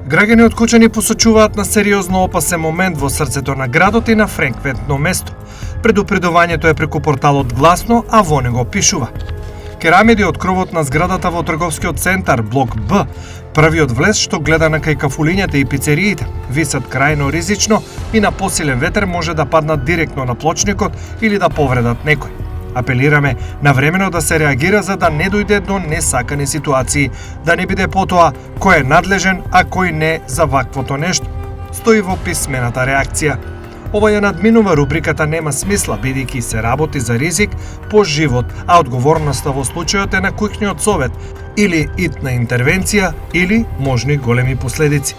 Граѓани од Кучани посочуваат на сериозно опасен момент во срцето на градот и на фреквентно место. Предупредувањето е преку порталот Гласно, а во него пишува: керамиди од кровот на зградата во трговскиот центар блок Б, првиот влез што гледа на кај кафулињата и пицериите, висат крајно ризично и на посилен ветер може да паднат директно на плочникот или да повредат некој. Апелираме навремено да се реагира за да не дојде до несакани ситуации, да не биде потоа кој е надлежен, а кој не за ваквото нешто. Стои во писмената реакција. Ова ја надминува рубриката нема смисла, бидејќи се работи за ризик по живот, а одговорноста во случајот е на куќниот совет, или итна интервенција, или можни големи последици.